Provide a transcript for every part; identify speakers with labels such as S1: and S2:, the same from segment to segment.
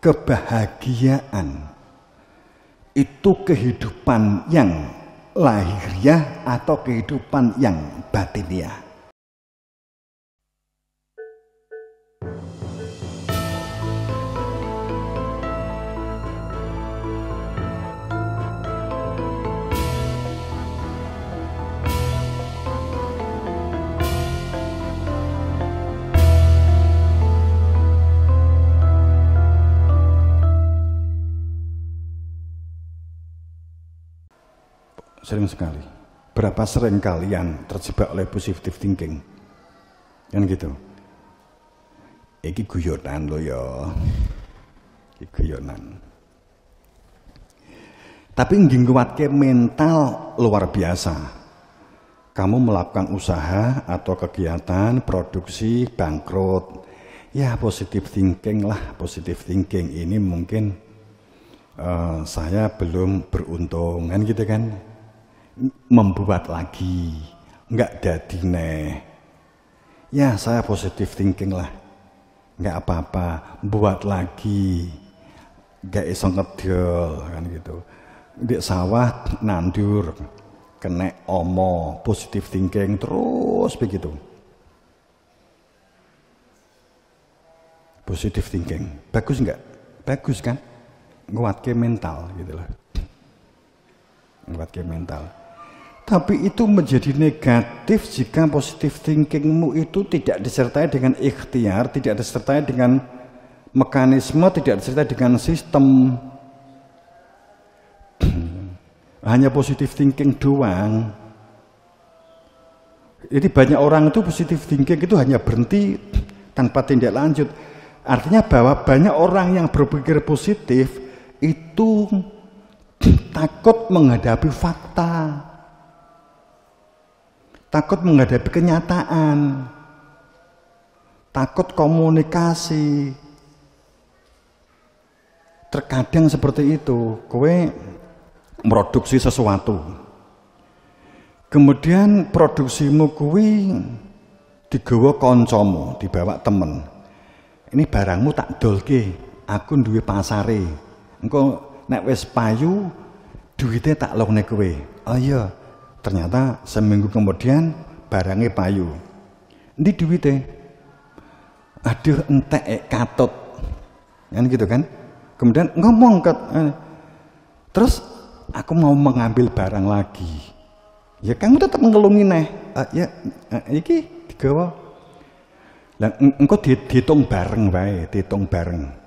S1: kebahagiaan itu kehidupan yang lahiriah atau kehidupan yang batiniah. Sering sekali. Berapa sering kalian terjebak oleh positive thinking? Kan gitu. Iki guyonan lo ya. Iki guyonan. Tapi ngguatke mental luar biasa. Kamu melakukan usaha atau kegiatan, produksi, bangkrut. Ya positive thinking lah, positive thinking ini mungkin saya belum beruntung kan gitu kan. Membuat lagi, nggak jadi neh. Ya saya positive thinking lah, nggak apa-apa, buat lagi, nggak iso ngedol kan gitu. Di sawah nandur, kena omo, positive thinking terus begitu. Positive thinking, bagus nggak? Bagus kan? Nguatke mental gitu lah. Nguatke mental. Tapi itu menjadi negatif jika positive thinkingmu itu tidak disertai dengan ikhtiar, tidak disertai dengan mekanisme, tidak disertai dengan sistem. Hanya positive thinking doang. Jadi banyak orang itu positive thinking itu hanya berhenti tanpa tindak lanjut. Artinya bahwa banyak orang yang berpikir positif itu takut menghadapi fakta. Takut menghadapi kenyataan, takut komunikasi. Terkadang seperti itu, kowe produksi sesuatu, kemudian produksimu kuwi digawa koncomu, dibawa temen. Ini barangmu tak dolke, aku duwe pasare. Engko nek wis payu, duwite tak longne kowe. Oh iya. Ternyata seminggu kemudian barangnya payu. Ndi duwite? Aduh entek katut. Kan gitu kan? Kemudian ngomong terus aku mau mengambil barang lagi. Ya kamu tetap ngelungi neh. Ya iki digawa. Lah engko dihitung bareng wae, dihitung bareng.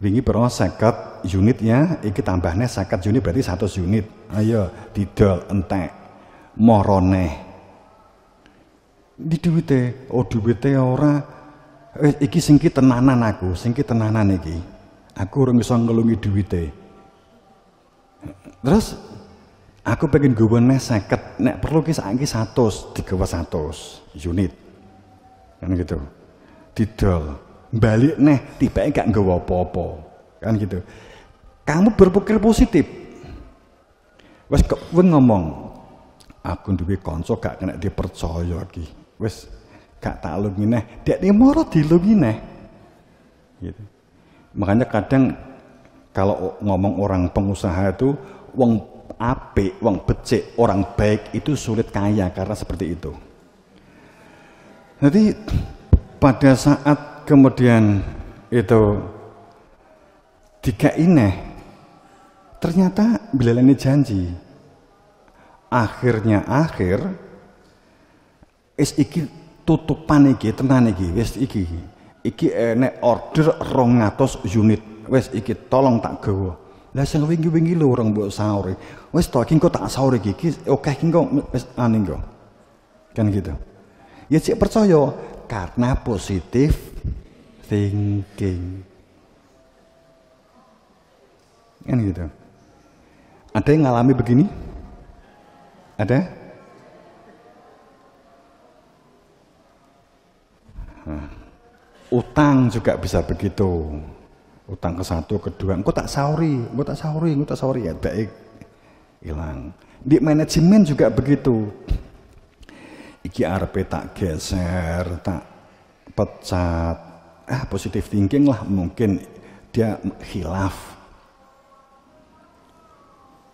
S1: Wingi pernah 50 unit ya, iki tambahnya 50 unit berarti 100 unit. Ayo didol entek morone. Di duwite, oh duwite ora. Iki singki tenanan aku, singki tenanan iki. Aku ora iso ngelungi duwite. Terus aku pengen gawe neh 50, nek perlu ki saiki 100, digawa 100 unit. Kan gitu. Didol. Balik neh tibake gak nggawa apa-apa. Kan gitu. Kamu berpikir positif. Wes kowe ngomong, aku duwe kanca gak kena dipercaya iki. Wes gak tak lungi neh, dekne moro dilungi neh. Gitu. Makanya kadang kalau ngomong orang pengusaha itu wong apik, wong becik, orang baik itu sulit kaya karena seperti itu. Jadi pada saat kemudian itu dikai neh, ternyata bilalane janji. Akhir is iki tutupan iki tenan iki wis iki enek order 200 unit wis iki tolong tak gawa. Lah sing wingi-wingi lho orang mbok sauri. Wis to iki engko tak sauri iki oke iki engko wis ane engko. Kan gitu. Ya sik percaya karena positif thinking. Kan gitu. Ada yang ngalami begini? Ada? Utang juga bisa begitu. Utang ke satu, kedua, engko tak sauri ya baik hilang. Di manajemen juga begitu. Iki arepe tak geser, tak pecat. Positive thinking lah mungkin dia khilaf.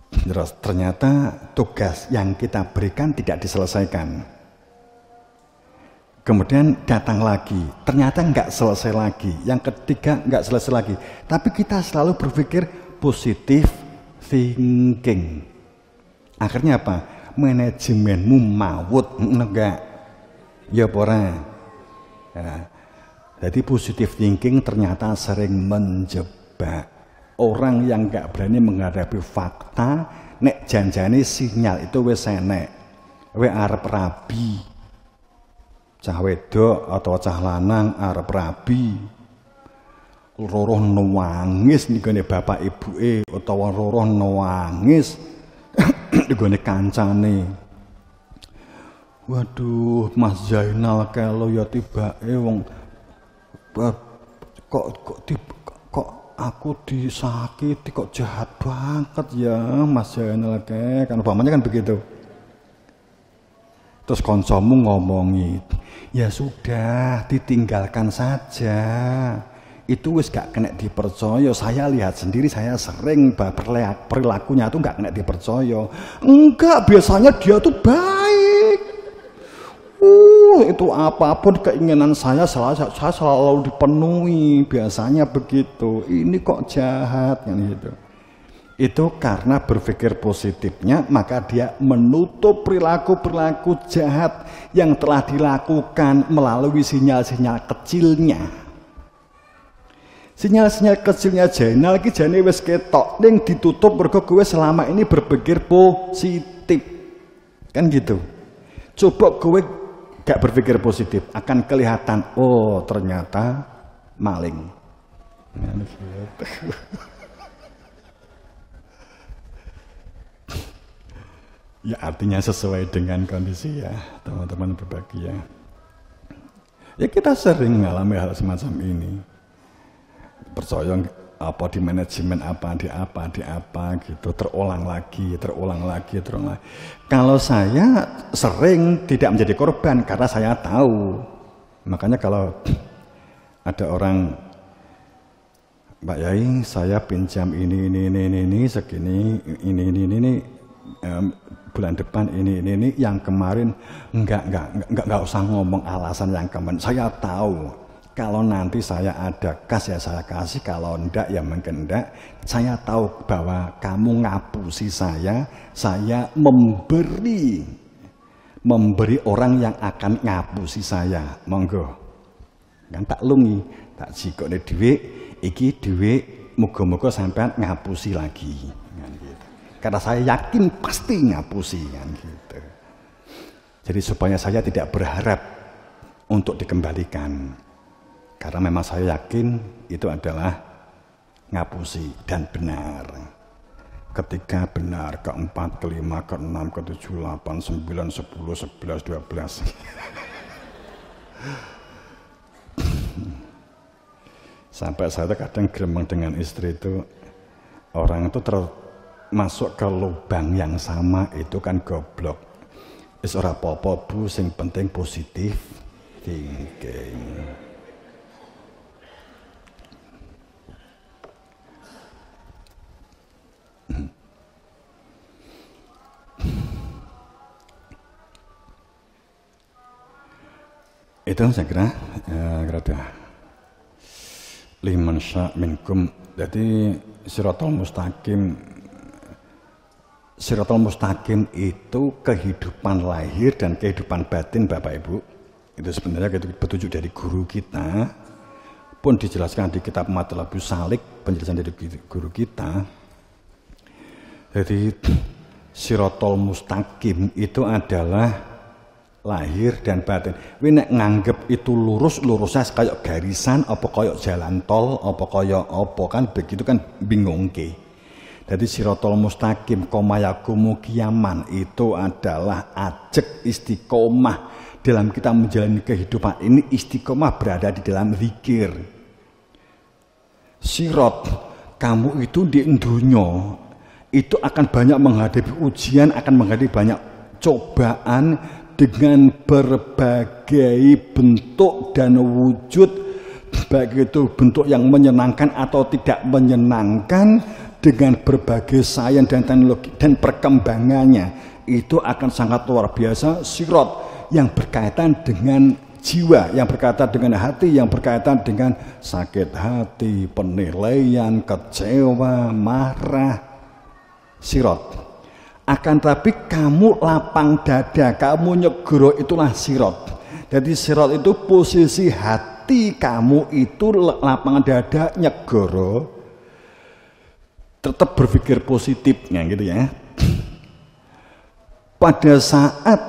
S1: Terus ternyata tugas yang kita berikan tidak diselesaikan. Kemudian datang lagi, ternyata nggak selesai lagi. Yang ketiga nggak selesai lagi. Tapi kita selalu berpikir positif thinking. Akhirnya apa? Manajemenmu mawut, enggak? Ya pora. Ya. Jadi positif thinking ternyata sering menjebak. Orang yang nggak berani menghadapi fakta, nek janjane sinyal itu wis enek, we arep rabi, cah wedok atau cah lanang arep rabi, roroh nangis nggone bapak ibuke utawa roroh nangis nggone kancane. Waduh, Mas Zainal kalau ya tibake wong kok aku disakiti, kok jahat banget ya Mas Zainal kan umpamanya kan begitu. Terus koncomu ngomongi, ya sudah ditinggalkan saja, itu wis gak kena dipercaya. Saya lihat sendiri, saya sering perilakunya tuh gak kena dipercaya. Enggak, biasanya dia tuh baik. Itu apapun keinginan saya selalu dipenuhi, biasanya begitu. Ini kok jahat kan gitu. Itu karena berpikir positifnya, maka dia menutup perilaku-perilaku jahat yang telah dilakukan melalui sinyal-sinyal kecilnya. Sinyal-sinyal kecilnya Zainal iki jane wis ketok, ning ditutup mergo kowe selama ini berpikir positif. Kan gitu. Coba kowe gak berpikir positif, akan kelihatan, oh ternyata maling. Ya artinya sesuai dengan kondisi ya, teman-teman berbahagia. Ya kita sering mengalami hal semacam ini. Percaya apa di manajemen apa gitu, terulang lagi. Kalau saya sering tidak menjadi korban karena saya tahu. Makanya kalau ada orang, Pak Yai saya pinjam ini segini, ini bulan depan ini yang kemarin enggak usah ngomong alasan yang kemarin. Saya tahu. Kalau nanti saya ada kas ya saya kasih, kalau enggak ya mungkin enggak. Saya tahu bahwa kamu ngapusi saya memberi orang yang akan ngapusi saya. Monggo. Kan tak lungi, tak jikokne dhuwit, iki dhuwit muga-muga sampean ngapusi lagi. Kan gitu. Karena saya yakin pasti ngapusi kan gitu. Jadi supaya saya tidak berharap untuk dikembalikan. Karena memang saya yakin itu adalah ngapusi dan benar. Ketiga benar, keempat, kelima, keenam, ketujuh, 8, 9, 10, 11, 12. Sampai saya kadang gremeng dengan istri itu, orang itu masuk ke lubang yang sama itu kan goblok. Is ora apa-apa Bu, sing penting positif thinking. Itu saya kira liman sya minkum. Jadi siratal mustaqim itu kehidupan lahir dan kehidupan batin Bapak Ibu. Itu sebenarnya petunjuk dari guru kita, pun dijelaskan di kitab Matlabus Salik, penjelasan dari guru kita. Jadi siratal mustaqim itu adalah lahir dan batin. Kowe nek nganggep itu lurusnya kayak garisan apa kayak jalan tol apa kayak apa kan begitu kan bingungke. Jadi siratal mustaqim komayakumu kiaman itu adalah ajek istiqomah dalam kita menjalani kehidupan ini. Istiqomah berada di dalam zikir. Sirat kamu itu di dunia itu akan banyak menghadapi ujian, akan menghadapi banyak cobaan dengan berbagai bentuk dan wujud baik itu bentuk yang menyenangkan atau tidak menyenangkan, dengan berbagai sains dan teknologi dan perkembangannya, itu akan sangat luar biasa. Sirot yang berkaitan dengan jiwa, yang berkaitan dengan hati, yang berkaitan dengan sakit hati, penilaian, kecewa, marah, sirot. Akan tapi kamu lapang dada, kamu nyegoro, itulah sirot. Jadi sirot itu posisi hati kamu itu lapangan dada, nyegoro, tetap berpikir positifnya gitu ya. Pada saat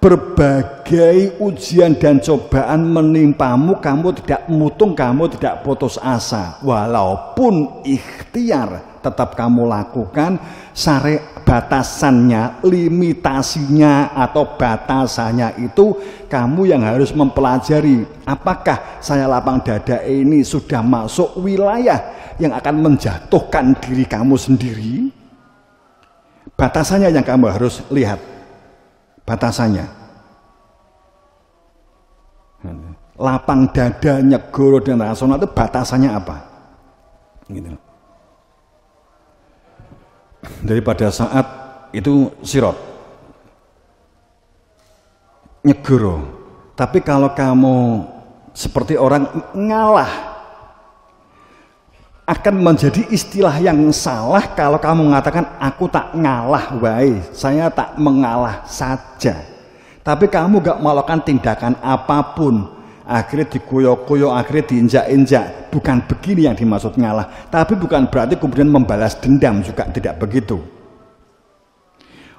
S1: berbagai ujian dan cobaan menimpamu, kamu tidak mutung, kamu tidak putus asa. Walaupun ikhtiar tetap kamu lakukan, batasannya, limitasinya atau batasannya itu kamu yang harus mempelajari. Apakah saya lapang dada ini sudah masuk wilayah yang akan menjatuhkan diri kamu sendiri? Batasannya yang kamu harus lihat. Batasannya. Lapang dada, nyegoro dan rasional itu batasannya apa? Gitu. Jadi pada saat itu sirot, nyegoro. Tapi kalau kamu seperti orang ngalah, akan menjadi istilah yang salah kalau kamu mengatakan aku tak ngalah wae, saya tak mengalah saja. Tapi kamu gak melakukan tindakan apapun, akhirnya dikoyo-koyo, akhirnya diinjak-injak. Bukan begini yang dimaksud ngalah. Tapi bukan berarti kemudian membalas dendam, juga tidak begitu.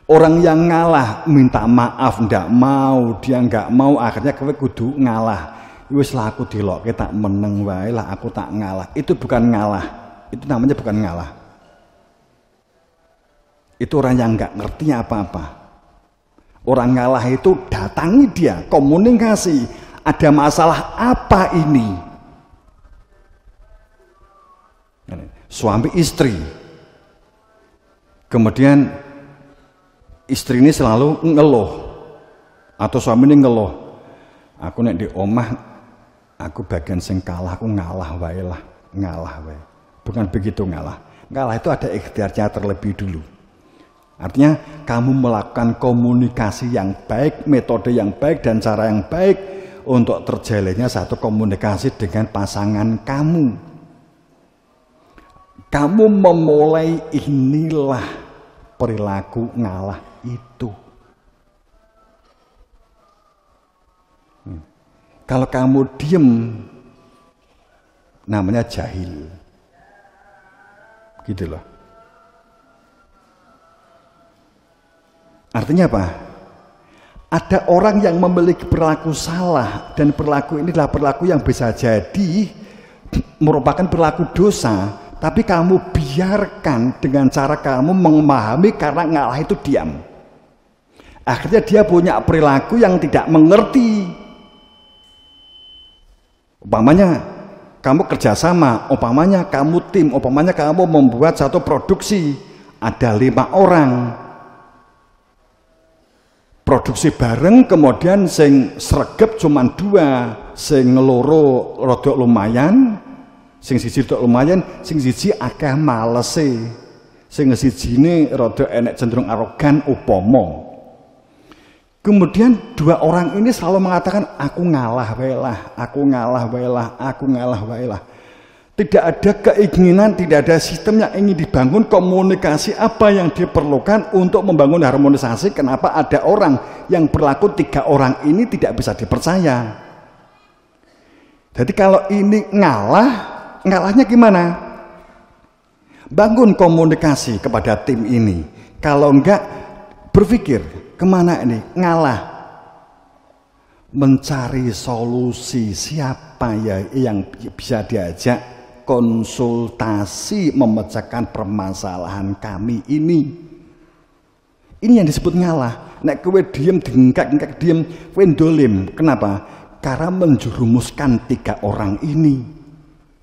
S1: Orang yang ngalah minta maaf, ndak mau, dia nggak mau, akhirnya kowe kudu ngalah. Wis lah aku dilokke tak meneng wae lah, aku tak ngalah. Itu bukan ngalah. Itu namanya bukan ngalah. Itu orang yang nggak ngerti apa-apa. Orang ngalah itu datangi dia, komunikasi. Ada masalah apa ini? Suami istri. Kemudian istri ini selalu ngeluh. Atau suami ini ngeluh. Aku nek di omah, aku bagian sing kalah, aku ngalah wae lah, ngalah wae. Bukan begitu ngalah. Ngalah itu ada ikhtiarnya terlebih dulu. Artinya kamu melakukan komunikasi yang baik, metode yang baik dan cara yang baik untuk terjalinnya satu komunikasi dengan pasangan kamu. Kamu memulai, inilah perilaku ngalah itu. Kalau kamu diem, namanya jahil. Gitu loh. Artinya apa? Ada orang yang memiliki perilaku salah, dan perilaku ini adalah perilaku yang bisa jadi merupakan perilaku dosa, tapi kamu biarkan dengan cara kamu memahami karena ngalah itu diam. Akhirnya dia punya perilaku yang tidak mengerti. Umpamanya kamu kerjasama, umpamanya kamu tim, umpamanya kamu membuat satu produksi, ada 5 orang. Produksi bareng, kemudian sing sregep cuman 2, sing loro rodok lumayan, sing siji rodok lumayan, sing siji akeh malese, sing sijine rodok enek cenderung arogan upomo. Kemudian 2 orang ini selalu mengatakan aku ngalah wae lah, aku ngalah wae lah, aku ngalah wae lah. Tidak ada keinginan, tidak ada sistem yang ingin dibangun, komunikasi apa yang diperlukan untuk membangun harmonisasi. Kenapa ada orang yang berlaku 3 orang ini tidak bisa dipercaya? Jadi kalau ini ngalah, ngalahnya gimana? Bangun komunikasi kepada tim ini. Kalau enggak, berpikir kemana ini? Ngalah. Mencari solusi, siapa ya yang bisa diajak konsultasi memecahkan permasalahan kami ini. Ini yang disebut ngalah. Nek kowe diem dengkak diem, kowe dolim. Kenapa? Karena menjerumuskan 3 orang ini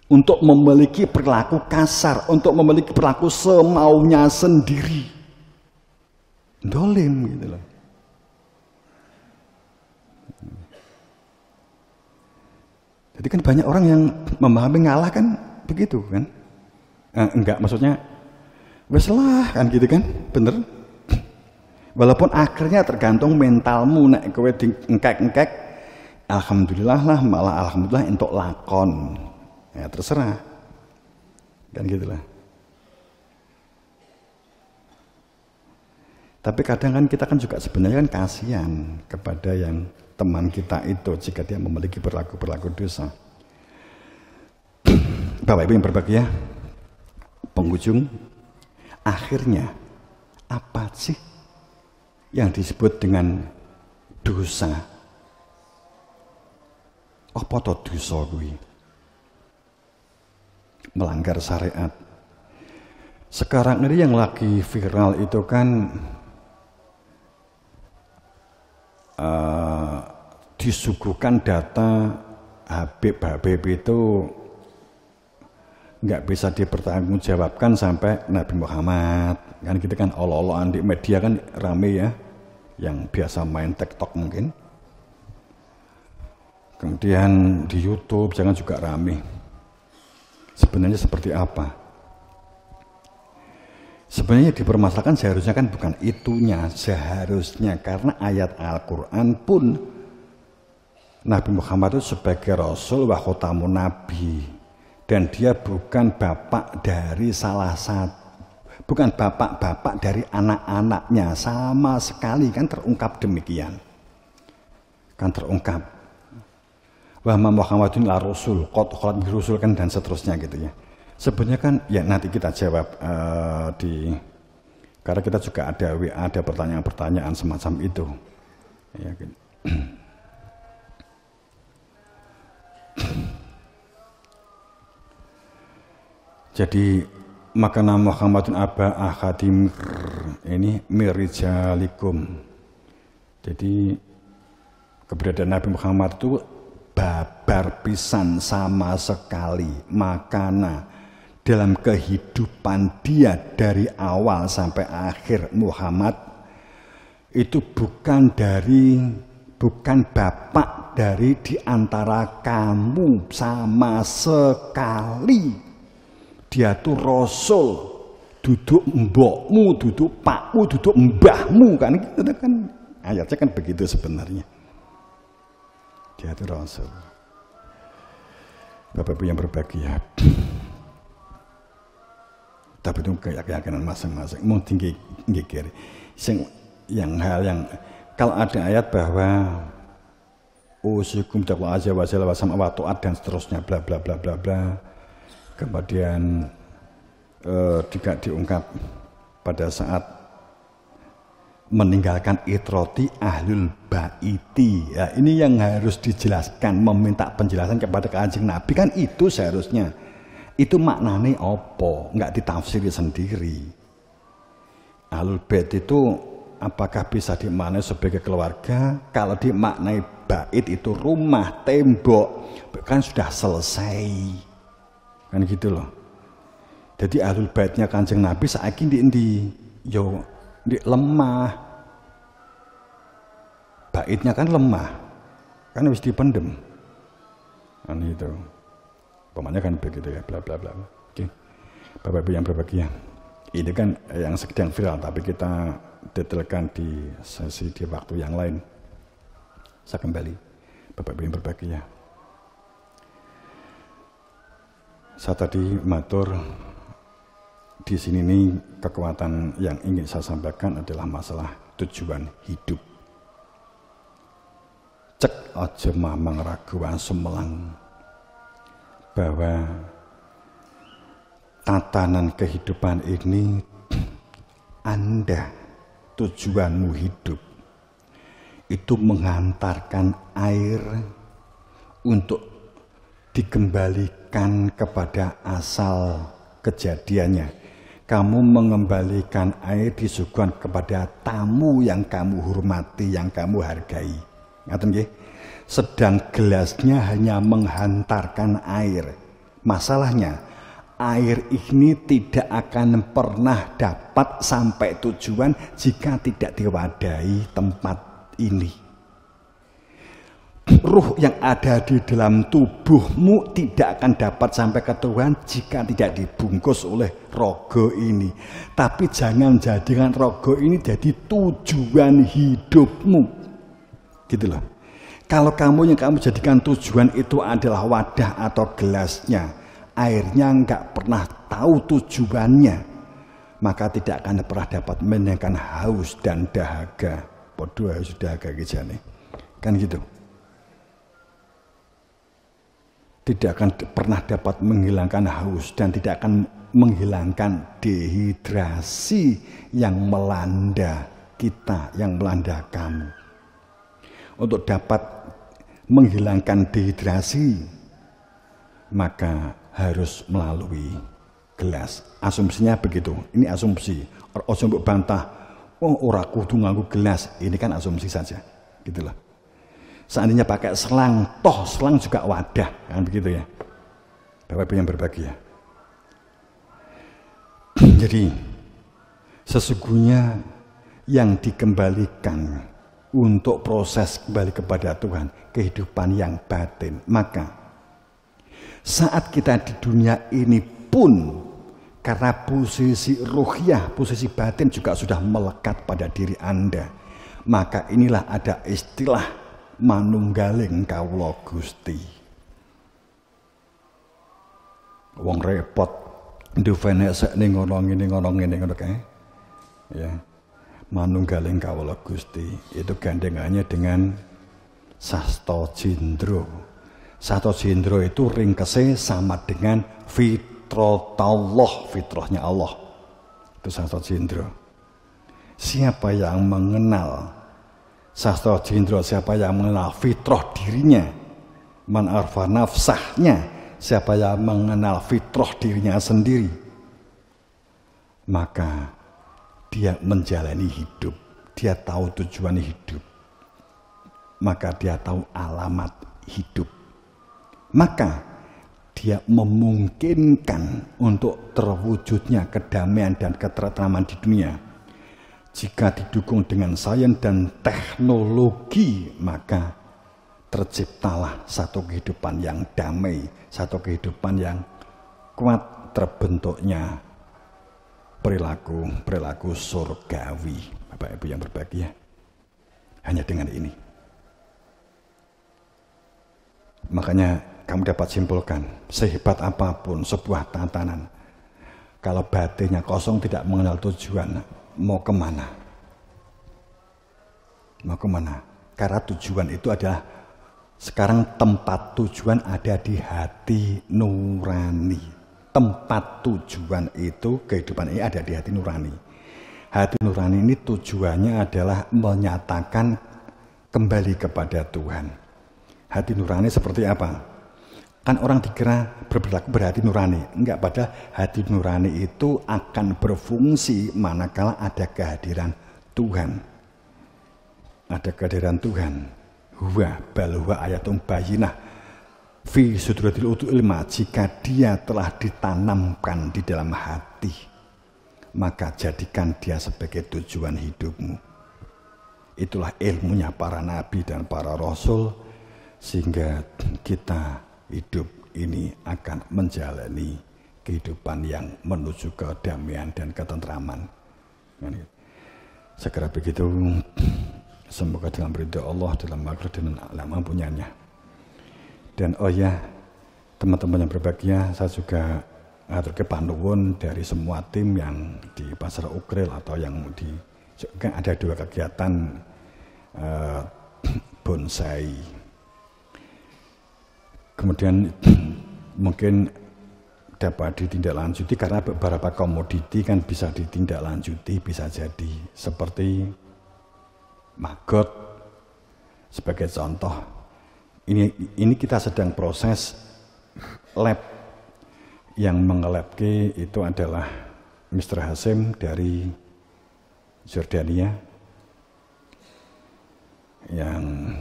S1: untuk memiliki perilaku kasar, untuk memiliki perilaku semaunya sendiri. Dolim gitu loh. Jadi kan banyak orang yang memahami ngalah kan begitu kan. Enggak, maksudnya wes lah kan gitu kan, bener. Walaupun akhirnya tergantung mentalmu, nek kowe engkek-engkek, alhamdulillah lah, malah alhamdulillah entuk lakon. Ya terserah. Kan gitulah. Tapi kadang kan kita kan juga sebenarnya kan kasihan kepada yang teman kita itu jika dia memiliki perilaku dosa. Bapak Ibu yang berbahagia, penghujung, akhirnya apa sih yang disebut dengan dosa? Apa to dosa kuwi? Melanggar syariat. Sekarang ini yang lagi viral itu kan disuguhkan data Habib itu nggak bisa dipertanggungjawabkan sampai Nabi Muhammad kan gitu kan, olo-oloan di media kan rame ya, yang biasa main TikTok mungkin, kemudian di YouTube jangan juga rame. Sebenarnya seperti apa? Sebenarnya dipermasalahkan seharusnya kan bukan itunya, seharusnya karena ayat Al-Quran pun Nabi Muhammad itu sebagai Rasul wa khotamun Nabi, dan dia bukan bapak dari salah satu, bukan bapak-bapak dari anak-anaknya sama sekali, kan terungkap demikian, kan terungkap wa ma Muhammadun la rasul qad khalat bi rusul kan, dan seterusnya gitu ya. Sebenarnya kan ya nanti kita jawab karena kita juga ada WA, ada pertanyaan-pertanyaan semacam itu ya gitu. Jadi makana Muhammadun aba ahadim ini mirijalikum. Jadi keberadaan Nabi Muhammad itu babar pisan sama sekali. Makana dalam kehidupan dia dari awal sampai akhir Muhammad itu bukan bapak dari diantara kamu sama sekali. Dia tuh Rasul, duduk mbokmu, duduk pakmu, duduk mbahmu kan, gitu kan ayatnya kan begitu sebenarnya. Dia tuh Rasul. Bapak Ibu yang berbahagia, tapi itu keyakinan masing-masing. Mau tinggi kiri, yang kalau ada ayat bahwa usikum taqwa azza wa jalla wa sam'a wa dan seterusnya bla bla bla bla bla. Kemudian tidak diungkap pada saat meninggalkan itroti ahlul baiti. Ya, ini yang harus dijelaskan, meminta penjelasan kepada Kanjeng Nabi kan itu seharusnya. Itu maknanya apa? Enggak ditafsiri sendiri. Ahlul bait itu apakah bisa dimaknai sebagai keluarga? Kalau dimaknai bait itu rumah, tembok, kan sudah selesai. Kan gitu loh. Jadi ahlul baitnya Kanjeng Nabi saiki di lemah. Baitnya kan lemah. Kan harus dipendem. Kan itu. Pokoknya kan begitu ya, bla bla bla. Oke. Bapak Ibu yang berbahagia. Ini kan yang sedang viral, tapi kita detailkan di sesi di waktu yang lain. Saya kembali. Bapak Ibu yang berbahagia. Saya tadi matur di sini nih, kekuatan yang ingin saya sampaikan adalah masalah tujuan hidup. Cek aja mamang raguan sumelang bahwa tatanan kehidupan ini Anda, tujuanmu hidup itu menghantarkan air untuk dikembalikan kepada asal kejadiannya. Kamu mengembalikan air disuguhkan kepada tamu yang kamu hormati, yang kamu hargai. Ngaten nggih? Sedang gelasnya hanya menghantarkan air. Masalahnya, air ini tidak akan pernah dapat sampai tujuan jika tidak diwadahi tempat ini. ruh yang ada di dalam tubuhmu tidak akan dapat sampai ke Tuhan jika tidak dibungkus oleh rogo ini. Tapi jangan jadikan rogo ini jadi tujuan hidupmu. Gitu loh. Kalau kamu yang kamu jadikan tujuan itu adalah wadah atau gelasnya, airnya nggak pernah tahu tujuannya, maka tidak akan pernah dapat menyenangkan haus dan dahaga. Podo haus dahaga kijane. Kan gitu. Tidak akan pernah dapat menghilangkan haus dan tidak akan menghilangkan dehidrasi yang melanda kita, yang melanda kamu. Untuk dapat menghilangkan dehidrasi, maka harus melalui gelas. Asumsinya begitu. Ini asumsi. Ojo mbok bantah. Oh, ora kudu nganggo gelas. Ini kan asumsi saja. Gitulah. Seandainya pakai selang, toh selang juga wadah, kan begitu ya. Bapak Ibu yang berbahagia. Jadi sesungguhnya yang dikembalikan untuk proses kembali kepada Tuhan, kehidupan yang batin. Maka saat kita di dunia ini pun karena posisi ruhiyah, posisi batin juga sudah melekat pada diri Anda. Maka inilah ada istilah manunggaling kawula Gusti. Wong repot nduvene sek ning ngono ngene kae. Ya. Manunggaling kawula Gusti itu gandengannya dengan Sasta Jendra. Sasta Jendra itu ringkese sama dengan fitrahullah, fitrahnya Allah. Itu Sasta Jendra. Siapa yang mengenal Sasta Jendra, siapa yang mengenal fitrah dirinya, man arfa nafsahnya, siapa yang mengenal fitrah dirinya sendiri, maka dia menjalani hidup, dia tahu tujuan hidup, maka dia tahu alamat hidup, maka dia memungkinkan untuk terwujudnya kedamaian dan ketentraman di dunia. Jika didukung dengan sains dan teknologi, maka terciptalah satu kehidupan yang damai, satu kehidupan yang kuat, terbentuknya perilaku surgawi. Bapak Ibu yang berbahagia, hanya dengan ini. Makanya kamu dapat simpulkan, sehebat apapun sebuah tatanan, kalau batinnya kosong, tidak mengenal tujuan, mau kemana? Mau kemana? Karena tujuan itu adalah, sekarang tempat tujuan ada di hati nurani. Tempat tujuan itu, kehidupan ini ada di hati nurani. Hati nurani ini tujuannya adalah menyatakan kembali kepada Tuhan. Hati nurani seperti apa? Kan orang dikira berperilaku berhati nurani. Enggak, pada hati nurani itu akan berfungsi manakala ada kehadiran Tuhan. Ada kehadiran Tuhan. Huwa bal huwa ayatum bayyinah fi sudratil utul ilma. Jika dia telah ditanamkan di dalam hati, maka jadikan dia sebagai tujuan hidupmu. Itulah ilmunya para nabi dan para rasul, sehingga kita hidup ini akan menjalani kehidupan yang menuju kedamaian dan ketentraman. Segera begitu, semoga dalam ridha Allah, dalam makhluk dan alam ampunannya. Dan oh ya, teman-teman yang berbahagia, saya juga atur kepanuwun dari semua tim yang di Pasar Ukril atau yang di, juga ada 2 kegiatan bonsai. Kemudian mungkin dapat ditindaklanjuti karena beberapa komoditi kan bisa ditindaklanjuti, bisa jadi seperti maggot sebagai contoh. Ini kita sedang proses lab. Yang mengelabke itu adalah Mr. Hasim dari Jordania yang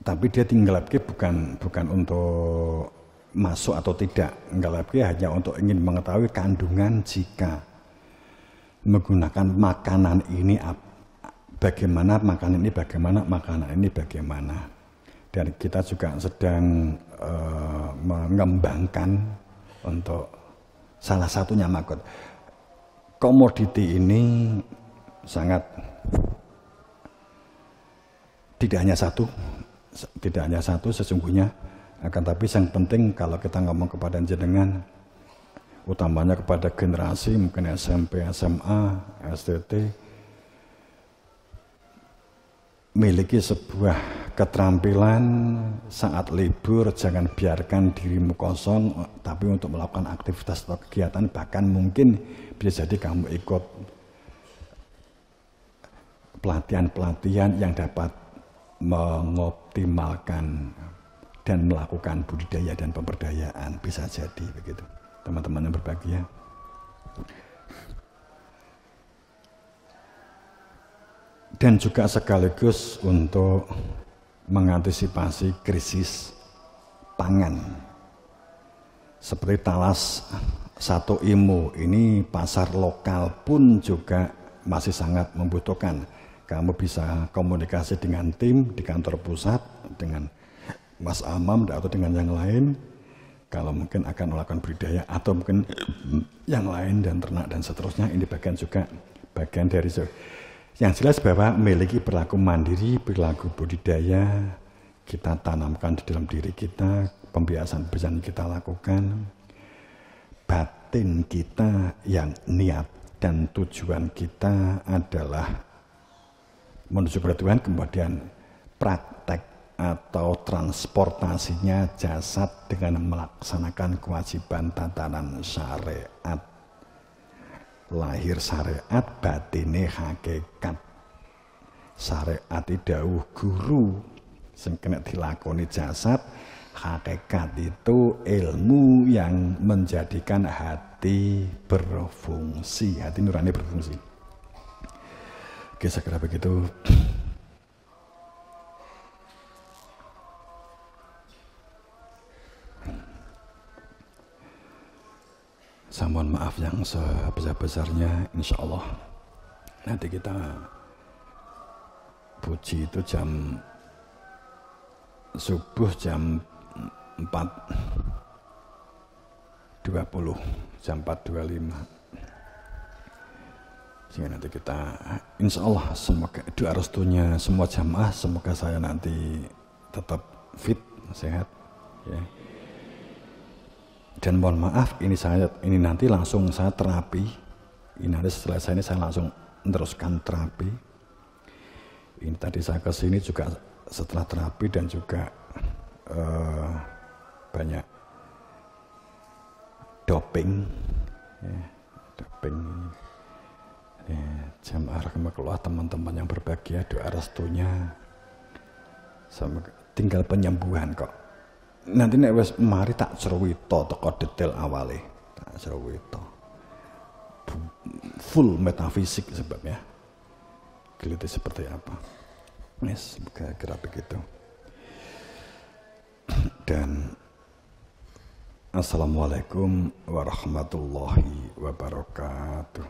S1: tapi dia tinggalke bukan untuk masuk atau tidak, tinggalke hanya untuk ingin mengetahui kandungan jika menggunakan makanan ini bagaimana makan ini, bagaimana makanan ini, bagaimana. Dan kita juga sedang mengembangkan untuk salah satunya makot. Komoditi ini sangat tidak hanya satu sesungguhnya, akan tapi yang penting kalau kita ngomong kepada jenengan, utamanya kepada generasi mungkin SMP, SMA, STT, miliki sebuah keterampilan saat libur, jangan biarkan dirimu kosong, tapi untuk melakukan aktivitas atau kegiatan, bahkan mungkin bisa jadi kamu ikut pelatihan-pelatihan yang dapat mengoptimalkan dan melakukan budidaya dan pemberdayaan, bisa jadi begitu, teman-teman yang berbahagia. Dan juga sekaligus untuk mengantisipasi krisis pangan. Seperti Talas Satu Imo, ini pasar lokal pun juga masih sangat membutuhkan. Kamu bisa komunikasi dengan tim di kantor pusat, dengan Mas Amam atau dengan yang lain, kalau mungkin akan melakukan budidaya atau mungkin yang lain dan ternak dan seterusnya. Ini bagian juga bagian dari yang jelas bahwa memiliki perilaku mandiri, perilaku budidaya kita tanamkan di dalam diri kita, pembiasaan-pembiasaan kita lakukan, batin kita yang niat dan tujuan kita adalah menuju kepada Tuhan, kemudian praktek atau transportasinya jasad dengan melaksanakan kewajiban tatanan syariat. Lahir syariat, batine hakikat. Syariat dawuh guru sing kena dilakoni jasad, hakikat itu ilmu yang menjadikan hati berfungsi, hati nurani berfungsi. Oke, segera begitu. Saya mohon maaf yang sebesar-besarnya, insya Allah nanti kita puji itu jam subuh jam 4.20, jam 4.25. Sehingga nanti kita insya Allah semoga doa restunya semua jamaah, semoga saya nanti tetap fit, sehat ya. Dan mohon maaf, ini nanti langsung saya terapi. Ini nanti setelah ini saya langsung meneruskan terapi. Ini tadi saya kesini juga setelah terapi dan juga banyak doping, ya, doping. Ya, jamaah rahimakumullah, teman-teman yang berbahagia, doa restunya tinggal penyembuhan kok. Nanti nek wis mari tak cerwita teko detail awale, tak cerwita full metafisik sebabnya geliti seperti apa. Yes, kira-kira begitu. Dan assalamualaikum warahmatullahi wabarakatuh.